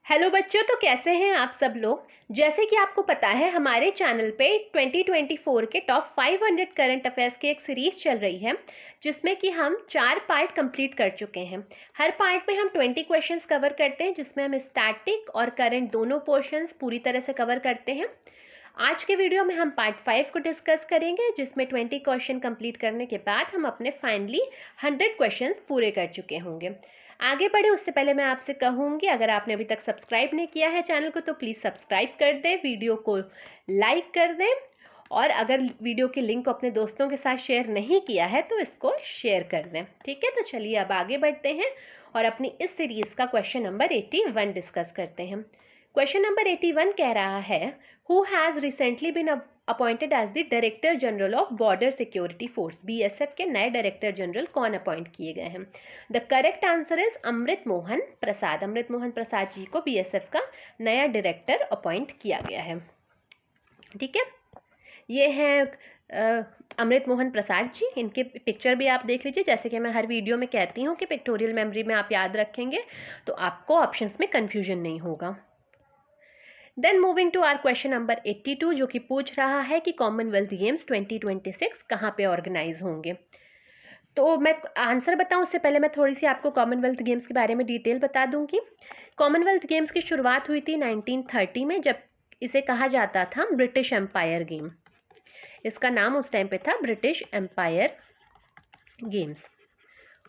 Hello बच्चों, तो कैसे हैं आप सब लोग। जैसे कि आपको पता है हमारे चैनल पे 2024 के टॉप 500 करंट अफेयर्स की एक सीरीज चल रही है जिसमें कि हम 4 पार्ट कंप्लीट कर चुके हैं। हर पार्ट में हम 20 क्वेश्चंस कवर करते हैं जिसमें हम स्टैटिक और करंट दोनों पोर्शंस पूरी तरह से कवर करते हैं। आज के वीडियो में हम पार्ट 5 को डिस्कस करेंगे जिसमें 20 क्वेश्चन कंप्लीट करने के बाद हम अपने फाइनली 100 क्वेश्चंस पूरे कर चुके होंगे। आगे बढ़े उससे पहले मैं आपसे कहूँगी, अगर आपने अभी तक सब्सक्राइब नहीं किया है चैनल को तो प्लीज़ सब्सक्राइब कर दें, वीडियो को लाइक कर दें और अगर वीडियो की लिंक को अपने दोस्तों के साथ शेयर नहीं किया है तो इसको शेयर कर दें। ठीक है, तो चलिए अब आगे बढ़ते हैं और अपनी इस सीरीज़ का क्वेश्चन नंबर 81 डिस्कस करते हैं। क्वेश्चन नंबर 81 कह रहा है, who has recently been appointed as the director general of border security force. BSF के नए डायरेक्टर जनरल कौन अपॉइंट किए गए हैं। The correct answer is Amrit Mohan Prasad. Amrit Mohan Prasad ji को बीएसएफ का नया डायरेक्टर अपॉइंट किया गया है। ठीक है, ये है अमृत मोहन प्रसाद जी। इनके पिक्चर भी आप देख लीजिए। जैसे कि मैं हर वीडियो में कहती हूँ कि पिक्टोरियल मेमोरी में आप याद रखेंगे तो आपको ऑप्शंस में कन्फ्यूजन नहीं होगा। Then moving to our question number 82 जो कि पूछ रहा है कि कॉमनवेल्थ गेम्स 2026 कहाँ पे ऑर्गेनाइज होंगे। तो मैं आंसर बताऊं उससे पहले मैं थोड़ी सी आपको कॉमनवेल्थ गेम्स के बारे में डिटेल बता दूंगी। कॉमनवेल्थ गेम्स की शुरुआत हुई थी 1930 में, जब इसे कहा जाता था ब्रिटिश एम्पायर गेम। इसका नाम उस टाइम पे था ब्रिटिश एम्पायर गेम्स।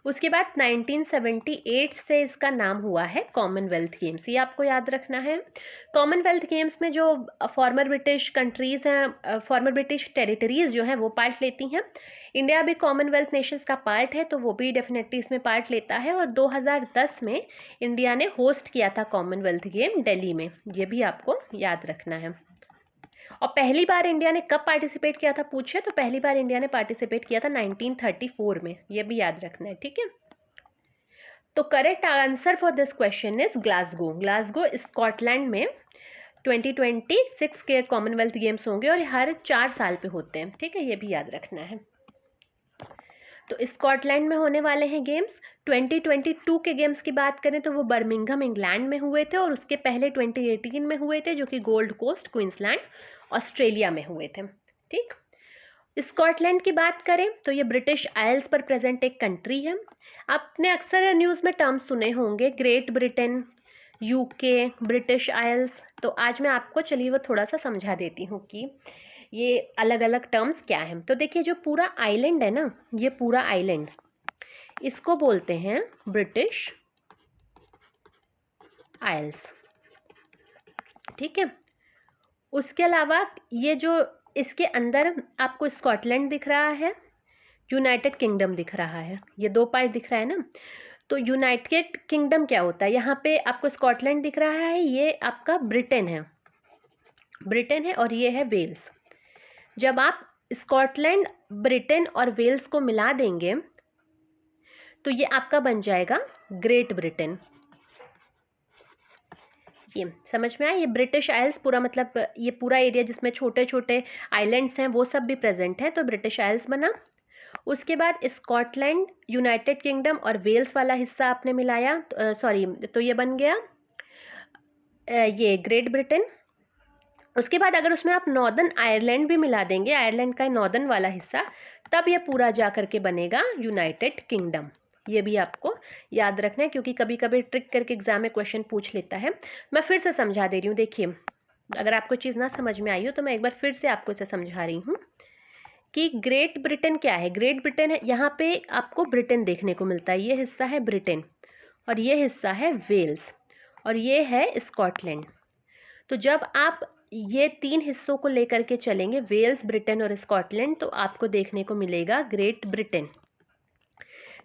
उसके बाद 1978 से इसका नाम हुआ है कॉमनवेल्थ गेम्स। ये आपको याद रखना है। कॉमनवेल्थ गेम्स में जो फॉर्मर ब्रिटिश कंट्रीज हैं, फॉर्मर ब्रिटिश टेरिटरीज जो हैं वो पार्ट लेती हैं। इंडिया भी कॉमनवेल्थ नेशंस का पार्ट है तो वो भी डेफिनेटली इसमें पार्ट लेता है। और 2010 में इंडिया ने होस्ट किया था कॉमनवेल्थ गेम दिल्ली में, ये भी आपको याद रखना है। और पहली बार इंडिया ने कब पार्टिसिपेट किया था पूछे तो पहली बार इंडिया ने पार्टिसिपेट किया था 1934 में, ये भी याद रखना है। ठीक है, तो correct answer for this question is Glasgow. Glasgow Scotland में 2026 के कॉमनवेल्थ गेम्स होंगे और हर 4 साल पे होते हैं। ठीक है, ये भी याद रखना है। तो स्कॉटलैंड में होने वाले हैं गेम्स। 2022 के गेम्स की बात करें तो वो बर्मिंघम इंग्लैंड में हुए थे और उसके पहले 2018 में हुए थे जो कि गोल्ड कोस्ट क्वींसलैंड ऑस्ट्रेलिया में हुए थे। ठीक, स्कॉटलैंड की बात करें तो ये ब्रिटिश आइल्स पर प्रेजेंट एक कंट्री है। आपने अक्सर न्यूज़ में टर्म्स सुने होंगे, great Britain, UK, British Isles. तो आज मैं आपको चलिए वो थोड़ा सा समझा देती हूँ कि ये अलग अलग टर्म्स क्या हैं। तो देखिए, जो पूरा आइलैंड है ना, ये पूरा आइलैंड इसको बोलते हैं ब्रिटिश आइल्स। ठीक है, उसके अलावा ये जो इसके अंदर आपको स्कॉटलैंड दिख रहा है, यूनाइटेड किंगडम दिख रहा है, ये 2 पार्ट दिख रहा है ना। तो यूनाइटेड किंगडम क्या होता है, यहाँ पे आपको स्कॉटलैंड दिख रहा है, ये आपका ब्रिटेन है, ब्रिटेन है और ये है वेल्स। जब आप स्कॉटलैंड, ब्रिटेन और वेल्स को मिला देंगे तो ये आपका बन जाएगा ग्रेट ब्रिटेन। ये समझ में आया। ये ब्रिटिश आइल्स पूरा मतलब ये पूरा एरिया जिसमें छोटे छोटे आइलैंड्स हैं वो सब भी प्रेजेंट है, तो ब्रिटिश आइल्स बना। उसके बाद स्कॉटलैंड, यूनाइटेड किंगडम और वेल्स वाला हिस्सा आपने मिलाया, तो ये बन गया ये ग्रेट ब्रिटेन। उसके बाद अगर उसमें आप नॉर्दर्न आयरलैंड भी मिला देंगे, आयरलैंड का नॉर्दर्न वाला हिस्सा, तब ये पूरा जा करके बनेगा यूनाइटेड किंगडम। ये भी आपको याद रखना है क्योंकि कभी कभी ट्रिक करके एग्जाम में क्वेश्चन पूछ लेता है। मैं फिर से समझा दे रही हूँ। देखिए, अगर आपको चीज़ ना समझ में आई हो तो मैं एक बार फिर से आपको इसे समझा रही हूँ कि ग्रेट ब्रिटेन क्या है। ग्रेट ब्रिटेन है, यहाँ पे आपको ब्रिटेन देखने को मिलता है, ये हिस्सा है ब्रिटेन और ये हिस्सा है वेल्स और ये है स्कॉटलैंड। तो जब आप ये 3 हिस्सों को लेकर के चलेंगे, वेल्स, ब्रिटेन और स्कॉटलैंड, तो आपको देखने को मिलेगा ग्रेट ब्रिटेन।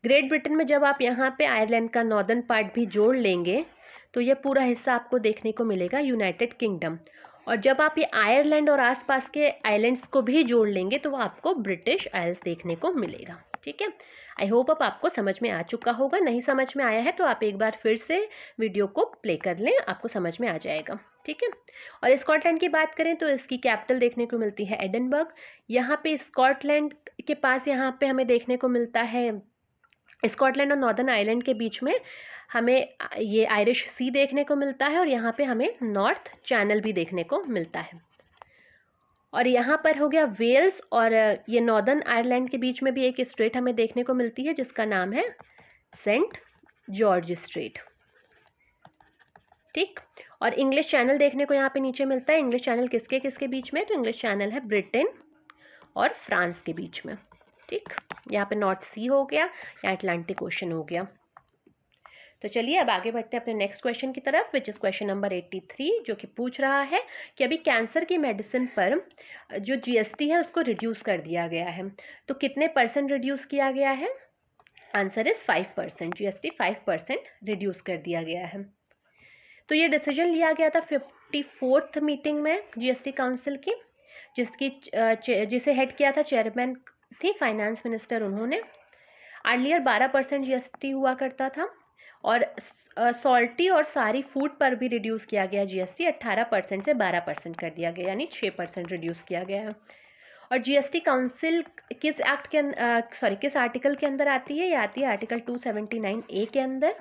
ग्रेट ब्रिटेन में जब आप यहाँ पे आयरलैंड का नॉर्दर्न पार्ट भी जोड़ लेंगे तो ये पूरा हिस्सा आपको देखने को मिलेगा यूनाइटेड किंगडम। और जब आप ये आयरलैंड और आसपास के आइलैंड्स को भी जोड़ लेंगे तो आपको ब्रिटिश आइल्स देखने को मिलेगा। ठीक है, आई होप अब आपको समझ में आ चुका होगा। नहीं समझ में आया है तो आप एक बार फिर से वीडियो को प्ले कर लें, आपको समझ में आ जाएगा। ठीक है, और स्कॉटलैंड की बात करें तो इसकी कैपिटल देखने को मिलती है एडिनबर्ग। यहाँ पे स्कॉटलैंड के पास यहाँ पे हमें देखने को मिलता है, स्कॉटलैंड और नॉर्दर्न आयरलैंड के बीच में हमें ये आयरिश सी देखने को मिलता है और यहाँ पे हमें नॉर्थ चैनल भी देखने को मिलता है। और यहाँ पर हो गया वेल्स और ये नॉर्दर्न आयरलैंड के बीच में भी एक स्ट्रेट हमें देखने को मिलती है जिसका नाम है सेंट जॉर्ज स्ट्रेट। ठीक, और इंग्लिश चैनल देखने को यहाँ पे नीचे मिलता है। इंग्लिश चैनल किसके किसके बीच में? तो इंग्लिश चैनल है ब्रिटेन और फ्रांस के बीच में। ठीक, यहाँ पे नॉर्थ सी हो गया, यहाँ अटलांटिक ओशन हो गया। तो चलिए अब आगे बढ़ते हैं अपने नेक्स्ट क्वेश्चन की तरफ, विच इज़ क्वेश्चन नंबर 83, जो कि पूछ रहा है कि अभी कैंसर की मेडिसिन पर जो जीएसटी है उसको रिड्यूस कर दिया गया है, तो कितने % रिड्यूस किया गया है? Answer is 5%। जीएसटी 5% रिड्यूस कर दिया गया है। तो ये डिसीजन लिया गया था 54th मीटिंग में जीएसटी काउंसिल की, जिसे हेड किया था चेयरमैन थे फाइनेंस मिनिस्टर, उन्होंने। अर्लियर 12% जीएसटी हुआ करता था और सॉल्टी और सारी फूड पर भी रिड्यूस किया गया जीएसटी, 18% से 12% कर दिया गया, यानी 6% रिड्यूस किया गया है। और जीएसटी काउंसिल किस एक्ट के किस आर्टिकल के अंदर आती है? ये आती है आर्टिकल 279A के अंदर।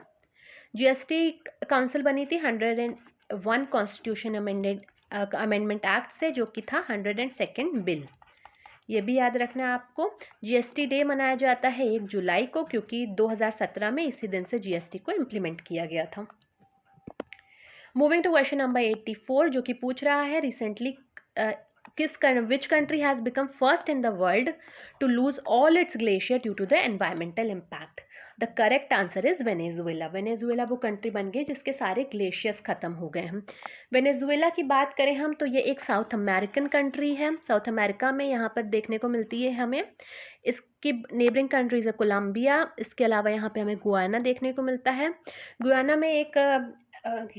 जीएसटी काउंसिल बनी थी 101 कॉन्स्टिट्यूशन अमेंडमेंट एक्ट से, जो कि था 102nd बिल। ये भी याद रखना है आपको। जीएसटी डे मनाया जाता है 1 जुलाई को, क्योंकि 2017 में इसी दिन से जीएसटी को इम्प्लीमेंट किया गया था। मूविंग टू क्वेश्चन नंबर 84, जो कि पूछ रहा है recently which country has become first in the world to lose all its glacier due to the environmental impact? The correct answer is Venezuela. Venezuela वो कंट्री बन गई जिसके सारे ग्लेशियर्स खत्म हो गए हैं। वेनेजुएला की बात करें हम तो ये एक साउथ अमेरिकन कंट्री है। साउथ अमेरिका में यहाँ पर देखने को मिलती है हमें। इसकी नेबरिंग कंट्रीज है कोलंबिया, इसके अलावा यहाँ पे हमें गुयाना देखने को मिलता है। गुयाना में एक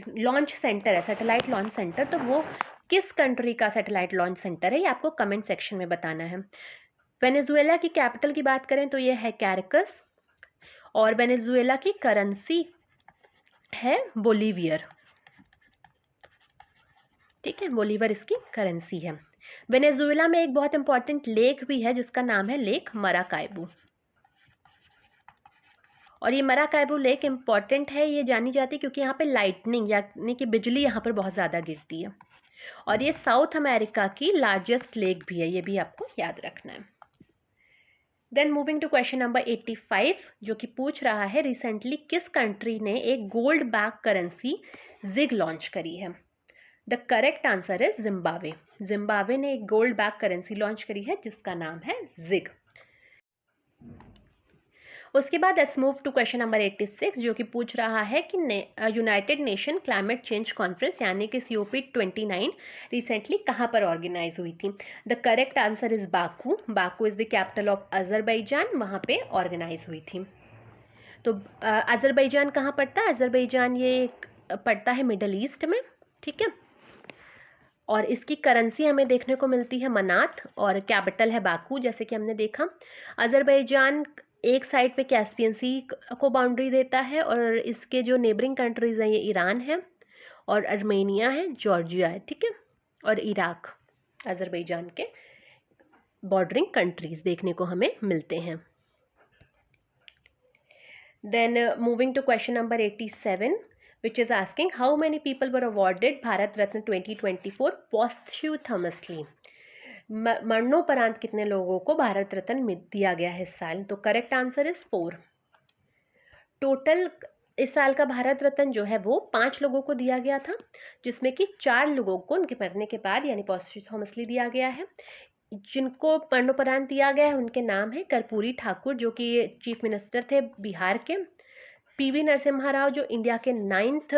लॉन्च सेंटर है, सैटेलाइट लॉन्च सेंटर, तो वो किस कंट्री का सैटेलाइट लॉन्च सेंटर है ये आपको कमेंट सेक्शन में बताना है। वेनेजुएला की कैपिटल की बात करें तो ये है कैरकस, और वेनेजुएला की करेंसी है बोलीवियर। ठीक है, बोलीवियर इसकी करेंसी है। वेनेजुएला में एक बहुत इंपॉर्टेंट लेक भी है जिसका नाम है लेक मराकाइबू, और ये मराकाइबू लेक इंपॉर्टेंट है, ये जानी जाती है क्योंकि यहाँ पे लाइटनिंग यानी कि बिजली यहाँ पर बहुत ज़्यादा गिरती है, और ये साउथ अमेरिका की लार्जेस्ट लेक भी है, ये भी आपको याद रखना है। Then moving to question number 85, जो कि पूछ रहा है रिसेंटली किस कंट्री ने एक gold back currency ZiG launch करी है? The correct answer is Zimbabwe. Zimbabwe ने एक गोल्ड बैक करेंसी लॉन्च करी है जिसका नाम है जिग। उसके बाद let's move to question number 86, जो कि पूछ रहा है कि United Nation climate change conference यानी कि COP29 रिसेंटली कहाँ पर ऑर्गेनाइज हुई थी? The correct answer is Baku. Baku is the capital of Azerbaijan, वहाँ पे ऑर्गेनाइज हुई थी। तो अजरबैजान कहाँ पड़ता है? अजरबैजान ये पड़ता है मिडल ईस्ट में। ठीक है, और इसकी करेंसी हमें देखने को मिलती है मनात, और कैपिटल है बाकू, जैसे कि हमने देखा। अजरबैजान एक साइड पे कैस्पियन सी को बाउंड्री देता है, और इसके जो नेबरिंग कंट्रीज हैं ये ईरान है और अर्मेनिया है, जॉर्जिया है। ठीक है, और इराक अजरबैजान के बॉर्डरिंग कंट्रीज देखने को हमें मिलते हैं। Then moving to question number 87, which is asking how many people were awarded Bharat Ratna 2024 posthumously? मरणोपरांत कितने लोगों को भारत रत्न दिया गया है इस साल? तो करेक्ट आंसर इज 4। टोटल इस साल का भारत रत्न जो है वो 5 लोगों को दिया गया था, जिसमें कि 4 लोगों को उनके मरने के बाद यानी पोस्टह्यूमसली दिया गया है। जिनको मरणोपरांत दिया गया है उनके नाम है कर्पूरी ठाकुर, जो कि चीफ मिनिस्टर थे बिहार के। PV नरसिम्हा राव, जो इंडिया के 9th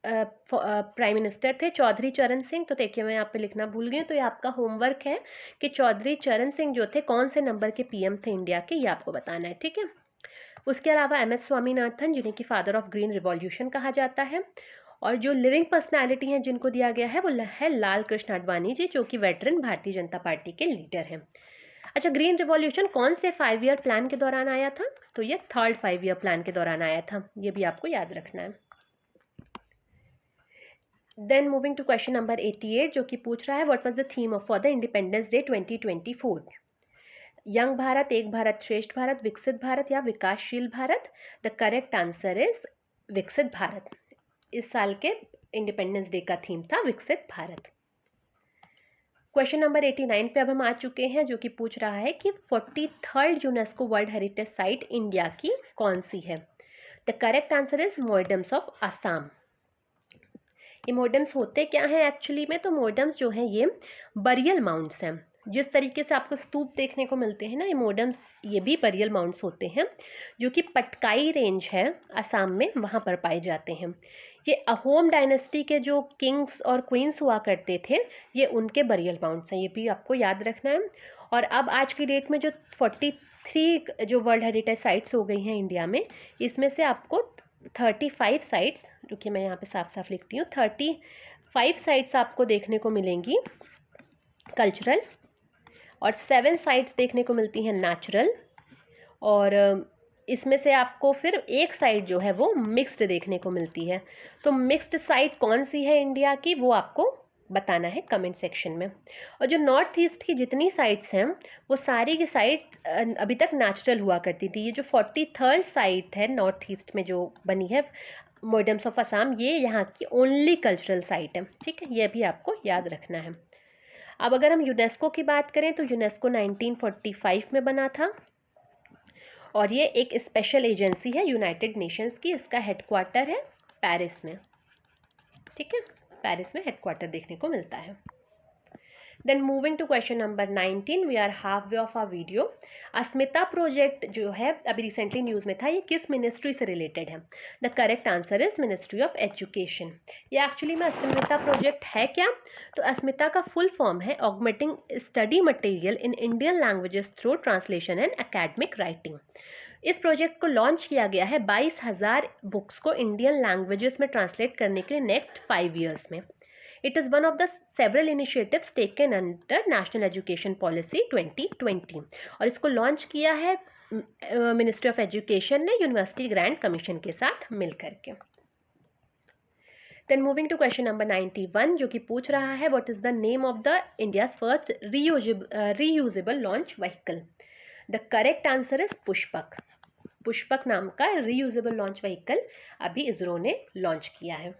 प्राइम मिनिस्टर थे। चौधरी चरण सिंह, तो देखिए मैं यहाँ पे लिखना भूल गई हूँ, तो ये आपका होमवर्क है कि चौधरी चरण सिंह जो थे कौन से नंबर के PM थे इंडिया के, ये आपको बताना है। ठीक है, उसके अलावा MS स्वामीनाथन, जिन्हें कि फादर ऑफ ग्रीन रिवॉल्यूशन कहा जाता है। और जो लिविंग पर्सनैलिटी हैं जिनको दिया गया है वो है लाल कृष्ण आडवाणी जी, जो कि वेटरन भारतीय जनता पार्टी के लीडर हैं। अच्छा, ग्रीन रिवॉल्यूशन कौन से 5 ईयर प्लान के दौरान आया था? तो ये 3rd 5 ईयर प्लान के दौरान आया था, ये भी आपको याद रखना है। Then moving to question number 88, जो कि पूछ रहा है what was the theme for the independence day 2024? Young Bharat, Ek Bharat Shreshtha Bharat, Viksit Bharat या विकासशील Bharat? The correct answer is Viksit Bharat. इस साल के इंडिपेंडेंस डे का थीम था विकसित भारत। क्वेश्चन नंबर 89 पे अब हम आ चुके हैं, जो कि पूछ रहा है कि 43rd UNESCO world heritage site India की कौन सी है। The correct answer is Moidams of Assam. ये मोरडम्स होते क्या हैं एक्चुअली में? तो मोरडम्स जो है ये बरियल माउंट्स हैं। जिस तरीके से आपको स्तूप देखने को मिलते हैं ना, ये मोरडम्स ये भी बरियल माउंट्स होते हैं, जो कि पटकाई रेंज है असम में, वहाँ पर पाए जाते हैं। ये अहोम डायनेस्टी के जो किंग्स और क्वींस हुआ करते थे, ये उनके बरियल माउंट्स हैं, ये भी आपको याद रखना है। और अब आज की डेट में जो 43 जो वर्ल्ड हेरिटेज साइट्स हो गई हैं इंडिया में, इसमें से आपको 35 साइट्स, जो कि मैं यहाँ पे साफ साफ लिखती हूँ, 35 साइट्स आपको देखने को मिलेंगी कल्चरल, और 7 साइट्स देखने को मिलती हैं नेचुरल, और इसमें से आपको फिर एक साइट जो है वो मिक्स्ड देखने को मिलती है। तो मिक्स्ड साइट कौन सी है इंडिया की, वो आपको बताना है कमेंट सेक्शन में। और जो नॉर्थ ईस्ट की जितनी साइट्स हैं, वो सारी की साइट अभी तक नेचुरल हुआ करती थी। ये जो 43rd साइट है नॉर्थ ईस्ट में जो बनी है मोरडम्स ऑफ असम, ये यहाँ की ओनली कल्चरल साइट है। ठीक है, ये भी आपको याद रखना है। अब अगर हम यूनेस्को की बात करें तो यूनेस्को 1945 में बना था, और ये एक स्पेशल एजेंसी है यूनाइटेड नेशंस की। इसका हेडक्वार्टर है पेरिस में। ठीक है, पेरिस में हेडक्वार्टर देखने को मिलता है। Then moving to question number 19, we are half way of our video. Asmita project जो है अभी रिसेंटली न्यूज़ में था, ये किस मिनिस्ट्री से रिलेटेड है? The correct answer is ministry of education. ये एक्चुअली में अस्मिता प्रोजेक्ट है क्या? तो अस्मिता का फुल फॉर्म है augmenting study material in Indian languages through translation and academic writing. इस प्रोजेक्ट को लॉन्च किया गया है 22,000 बुक्स को इंडियन लैंग्वेजेस में ट्रांसलेट करने के लिए नेक्स्ट 5 ईयर्स में। It is one of the several initiatives taken under National Education Policy 2020, और इसको लॉन्च किया है मिनिस्ट्री ऑफ एजुकेशन ने यूनिवर्सिटी ग्रांट कमीशन के साथ मिलकर के। Then moving to question number 91, जो कि पूछ रहा है what is the name of the India first reusable launch vehicle? The correct answer is Pushpak. Pushpak नाम का रीयूजेबल लॉन्च व्हीकल अभी इसरो ने लॉन्च किया है।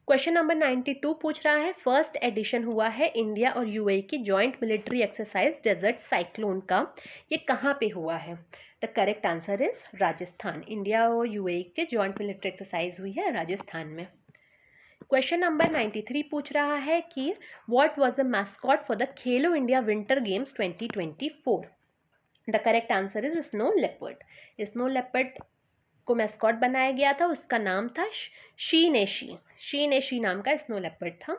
क्वेश्चन नंबर 92 पूछ रहा है फर्स्ट एडिशन हुआ है इंडिया और यूएई की joint military exercise desert cyclone का, ये कहाँ पे हुआ है? The correct answer is Rajasthan. India और यूएई के जॉइंट मिलिट्री एक्सरसाइज हुई है राजस्थान में। क्वेश्चन नंबर 93 पूछ रहा है कि what was the mascot for the Khelo India winter games 2024? The correct answer is snow leopard. Snow leopard को मैस्कॉट बनाया गया था, उसका नाम था शी नाम का स्नो लेपर्ड था।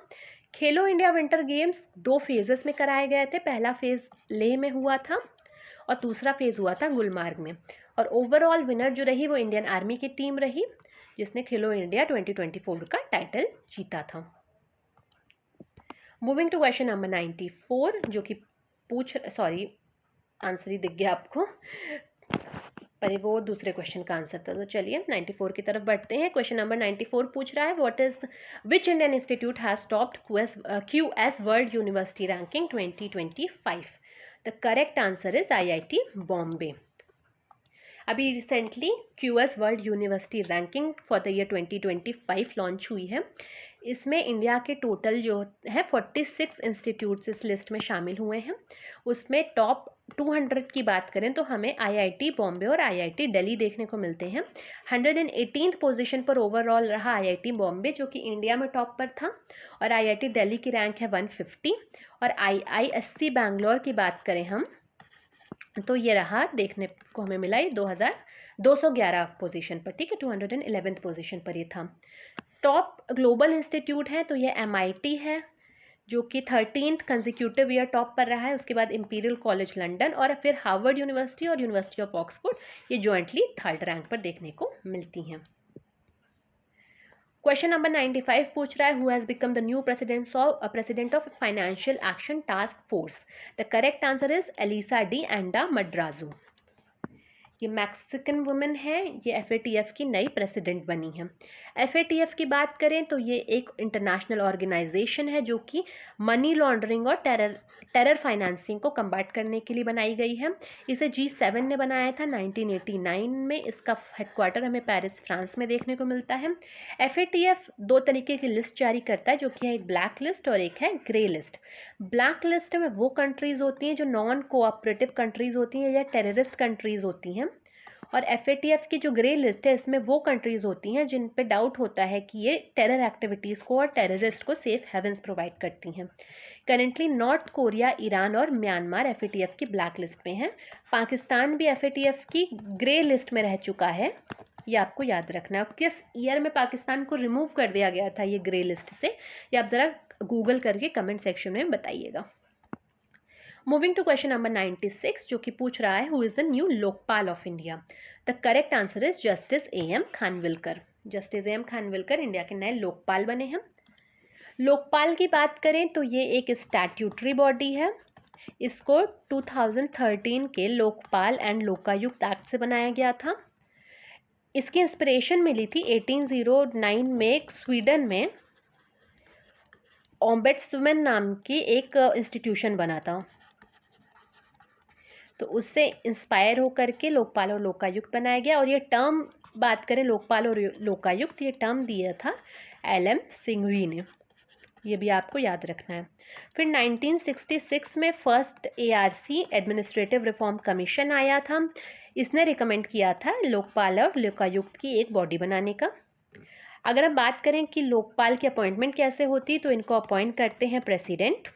खेलो इंडिया विंटर गेम्स 2 फेजेस में कराए गए थे। पहला फेज लेह में हुआ था और दूसरा फेज हुआ था गुलमार्ग में, और ओवरऑल विनर जो रही वो इंडियन आर्मी की टीम रही, जिसने खेलो इंडिया 2024 का टाइटल जीता था। मूविंग टू क्वेश्चन नंबर 94, जो कि आंसर ही दिख गया आपको, पर वो दूसरे क्वेश्चन का आंसर था। तो चलिए 94 की तरफ बढ़ते हैं। क्वेश्चन नंबर 94 पूछ रहा है what is which Indian institute has topped QS world university ranking 2025? The correct answer is IIT Bombay. अभी recently QS world university ranking for the year 2025 launch हुई है। इसमें इंडिया के टोटल जो है 46 इंस्टीट्यूट्स इस लिस्ट में शामिल हुए हैं। उसमें टॉप 200 की बात करें तो हमें IIT बॉम्बे और IIT दिल्ली देखने को मिलते हैं। 118th पोजीशन पर ओवरऑल रहा IIT बॉम्बे, जो कि इंडिया में टॉप पर था, और IIT दिल्ली की रैंक है 150, और IISc बैंगलोर की बात करें हम तो ये रहा देखने को हमें मिला ये 211 पोजीशन पर। ठीक है, 211th पोजीशन पर ये था। टॉप ग्लोबल इंस्टीट्यूट है तो ये MIT है, जो कि 13th कंजिक्यूटिव ईयर टॉप पर रहा है। उसके बाद इंपीरियल कॉलेज लंदन, और फिर हार्वर्ड यूनिवर्सिटी और यूनिवर्सिटी ऑफ ऑक्सफोर्ड, ये जॉइंटली 3rd रैंक पर देखने को मिलती हैं। क्वेश्चन नंबर 95 पूछ रहा है who has become the new president of financial action task force? The correct answer is Elisa de Anda Madrazo. ये मैक्सिकन वुमेन है, ये FATF की नई प्रेसिडेंट बनी है। FATF की बात करें तो ये एक इंटरनेशनल ऑर्गेनाइजेशन है जो कि मनी लॉन्ड्रिंग और टेरर फाइनेंसिंग को कम्बाट करने के लिए बनाई गई है। इसे G7 ने बनाया था 1989 में। इसका हेडक्वार्टर हमें पेरिस, फ्रांस में देखने को मिलता है। FATF दो तरीके की लिस्ट जारी करता है, जो कि है एक ब्लैक लिस्ट और एक है ग्रे लिस्ट। ब्लैक लिस्ट में वो कंट्रीज़ होती हैं जो नॉन कोऑपरेटिव कंट्रीज़ होती हैं या टेररिस्ट कंट्रीज़ होती हैं, और FATF की जो ग्रे लिस्ट है इसमें वो कंट्रीज़ होती हैं जिन पे डाउट होता है कि ये टेरर एक्टिविटीज़ को और टेररिस्ट को सेफ हेवन्स प्रोवाइड करती हैं। करेंटली नॉर्थ कोरिया, ईरान और म्यांमार FATF की ब्लैक लिस्ट में है। पाकिस्तान भी FATF की ग्रे लिस्ट में रह चुका है, ये आपको याद रखना है। किस ईयर में पाकिस्तान को रिमूव कर दिया गया था ये ग्रे लिस्ट से, ये आप ज़रा गूगल करके कमेंट सेक्शन में बताइएगा। मूविंग टू क्वेश्चन नंबर 96, जो कि पूछ रहा है who is the new Lokpal of India. The correct answer is justice AM Khanwilkar. Justice AM Khanwilkar India के नए लोकपाल बने हैं। लोकपाल की बात करें तो ये एक स्टैट्यूटरी बॉडी है। इसको 2013 के लोकपाल एंड लोकायुक्त एक्ट से बनाया गया था। इसकी इंस्पिरेशन मिली थी 1809 में स्वीडन में ओम्बेड्समैन नाम की एक इंस्टीट्यूशन बना था, तो उससे इंस्पायर होकर के लोकपाल और लोकायुक्त बनाया गया। और ये टर्म बात करें लोकपाल और लोकायुक्त, ये टर्म दिया था LM सिंघवी ने, ये भी आपको याद रखना है। फिर 1966 में first ARC administrative reform commission आया था। इसने रिकमेंड किया था लोकपाल और लोकायुक्त की एक बॉडी बनाने का। अगर हम बात करें कि लोकपाल की अपॉइंटमेंट कैसे होती है, तो इनको अपॉइंट करते हैं प्रेसिडेंट,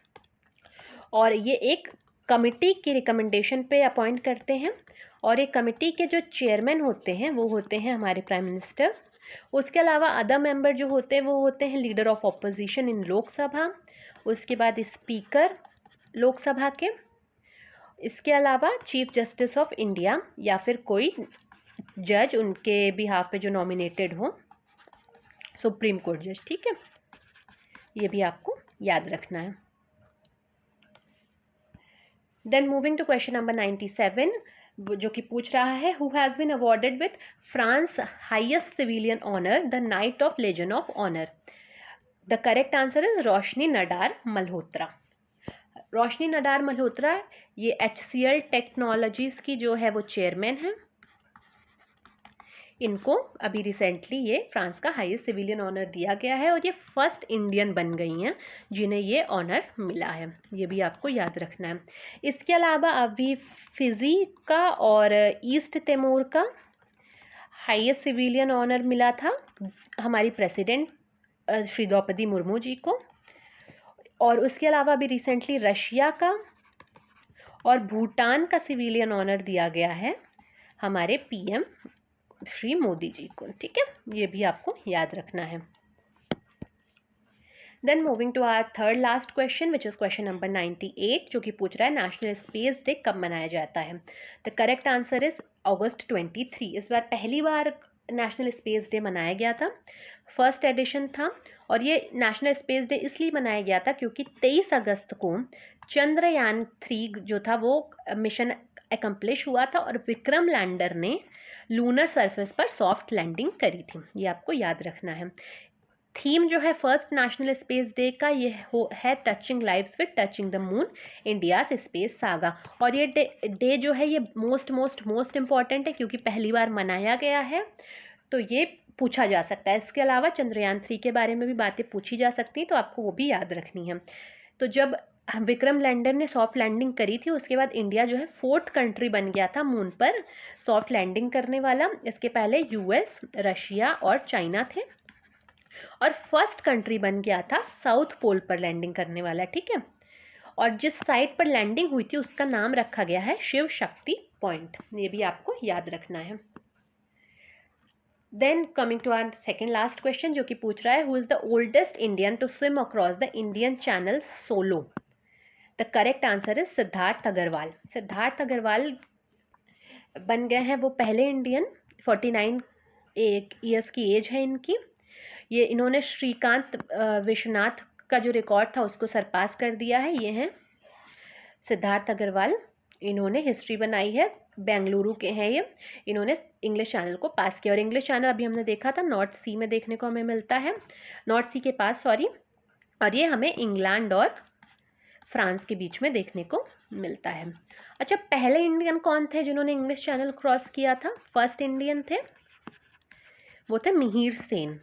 और ये एक कमिटी की रिकमेंडेशन पे अपॉइंट करते हैं। और एक कमिटी के जो चेयरमैन होते हैं वो होते हैं हमारे प्राइम मिनिस्टर। उसके अलावा अदर मेंबर जो होते हैं वो होते हैं लीडर ऑफ ऑपोजिशन इन लोकसभा, उसके बाद स्पीकर लोकसभा के, इसके अलावा चीफ जस्टिस ऑफ इंडिया या फिर कोई जज उनके बिहाफ पे जो नॉमिनेटेड हो, सुप्रीम कोर्ट जज। ठीक है, ये भी आपको याद रखना है। Then moving to question number 97, जो कि पूछ रहा है who has been awarded with France highest civilian honour the knight of legion of honour. The correct answer is Roshni Nadar Malhotra. Roshni Nadar Malhotra ये HCL टेक्नोलॉजीज की जो है वो चेयरमैन है। इनको अभी रिसेंटली ये फ्रांस का हाईएस्ट सिविलियन ऑनर दिया गया है, और ये फर्स्ट इंडियन बन गई हैं जिन्हें ये ऑनर मिला है, ये भी आपको याद रखना है। इसके अलावा अभी फिजी का और ईस्ट तिमोर का हाईएस्ट सिविलियन ऑनर मिला था हमारी प्रेसिडेंट श्री द्रौपदी मुर्मू जी को, और उसके अलावा अभी रिसेंटली रशिया का और भूटान का सिविलियन ऑनर दिया गया है हमारे PM श्री मोदी जी को। ठीक है, ये भी आपको याद रखना है। Then moving to our third last question which is question number 98, जो कि पूछ रहा है नेशनल स्पेस डे कब मनाया जाता है। द करेक्ट आंसर इज अगस्त 23। इस बार पहली बार नेशनल स्पेस डे मनाया गया था, फर्स्ट एडिशन था। और ये नेशनल स्पेस डे इसलिए मनाया गया था क्योंकि 23 अगस्त को चंद्रयान 3 जो था वो मिशन एकम्प्लिश हुआ था और विक्रम लैंडर ने लूनर सरफेस पर सॉफ्ट लैंडिंग करी थी, ये आपको याद रखना है। थीम जो है फर्स्ट नेशनल स्पेस डे का ये है touching lives with touching the moon India's space saga. और ये डे जो है ये मोस्ट इम्पॉर्टेंट है क्योंकि पहली बार मनाया गया है, तो ये पूछा जा सकता है। इसके अलावा चंद्रयान 3 के बारे में भी बातें पूछी जा सकती हैं, तो आपको वो भी याद रखनी है। तो जब विक्रम लैंडर ने सॉफ्ट लैंडिंग करी थी उसके बाद इंडिया जो है 4th कंट्री बन गया था मून पर सॉफ्ट लैंडिंग करने वाला। इसके पहले US, रशिया और चाइना थे, और फर्स्ट कंट्री बन गया था साउथ पोल पर लैंडिंग करने वाला। ठीक है, और जिस साइट पर लैंडिंग हुई थी उसका नाम रखा गया है शिव शक्ति पॉइंट, ये भी आपको याद रखना है। Then coming to our second last question, जो कि पूछ रहा है who is the oldest Indian to swim across the Indian channel solo. The correct answer is Siddharth Agarwal. Siddharth Agarwal बन गए हैं वो पहले इंडियन, 49 ईयर्स की एज है इनकी। ये इन्होंने श्रीकांत विश्वनाथ का जो रिकॉर्ड था उसको सरपास कर दिया है। ये हैं सिद्धार्थ अग्रवाल, इन्होंने हिस्ट्री बनाई है बेंगलुरु के हैं ये, इन्होंने इंग्लिश चैनल को पास किया। और इंग्लिश चैनल अभी हमने देखा था नॉर्थ सी में देखने को हमें मिलता है, नॉर्थ सी के पास, सॉरी। और ये हमें इंग्लैंड और फ्रांस के बीच में देखने को मिलता है। अच्छा, पहले इंडियन कौन थे जिन्होंने इंग्लिश चैनल क्रॉस किया था? फर्स्ट इंडियन थे, वो थे मिहिर सेन।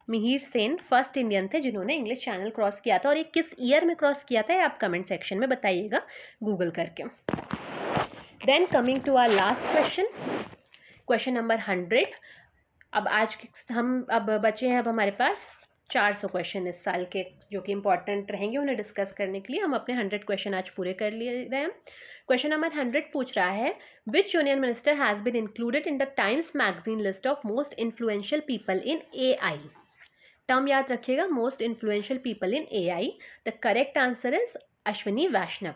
मिहिर सेन फर्स्ट इंडियन थे जिन्होंने इंग्लिश चैनल क्रॉस किया था। और ये किस ईयर में क्रॉस किया था, ये आप कमेंट सेक्शन में बताइएगा गूगल करके। Then coming to our last question, question number 100। अब आज हम अब बचे हैं, अब हमारे पास 400 क्वेश्चन इस साल के जो कि इंपॉर्टेंट रहेंगे उन्हें डिस्कस करने के लिए। हम अपने 100 क्वेश्चन आज पूरे कर लिए रहे हैं। क्वेश्चन नंबर 100 पूछ रहा है, which union minister has been included in the Times magazine list of most influential people in AI? Term याद रखिएगा, most influential people in AI। The correct answer is Ashwini Vaishnaw.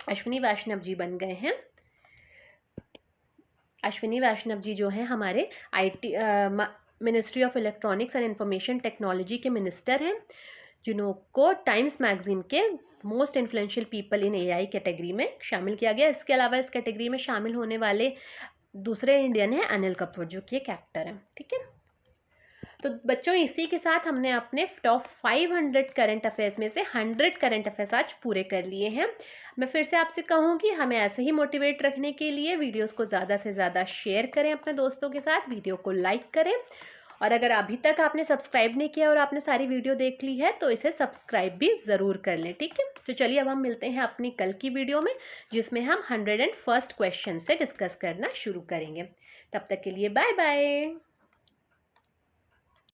Ashwini Vaishnaw ji बन गए हैं। अश्विनी वैष्णव जी जो हैं हमारे IT ministry of electronics and information technology के minister हैं, जिनको टाइम्स मैगजीन के most influential people in AI category में शामिल किया गया। इसके अलावा इस कैटेगरी में शामिल होने वाले दूसरे इंडियन हैं अनिल कपूर, जो कि एक एक्टर हैं। ठीक है, तो बच्चों इसी के साथ हमने अपने टॉप 500 करंट अफेयर्स में से 100 करंट अफेयर्स आज पूरे कर लिए हैं। मैं फिर से आपसे कहूँगी, हमें ऐसे ही मोटिवेट रखने के लिए वीडियोस को ज़्यादा से ज़्यादा शेयर करें अपने दोस्तों के साथ, वीडियो को लाइक करें। और अगर अभी तक आपने सब्सक्राइब नहीं किया और आपने सारी वीडियो देख ली है तो इसे सब्सक्राइब भी ज़रूर कर लें। ठीक है, तो चलिए अब हम मिलते हैं अपनी कल की वीडियो में, जिसमें हम 101st क्वेश्चन से डिस्कस करना शुरू करेंगे। तब तक के लिए बाय बाय।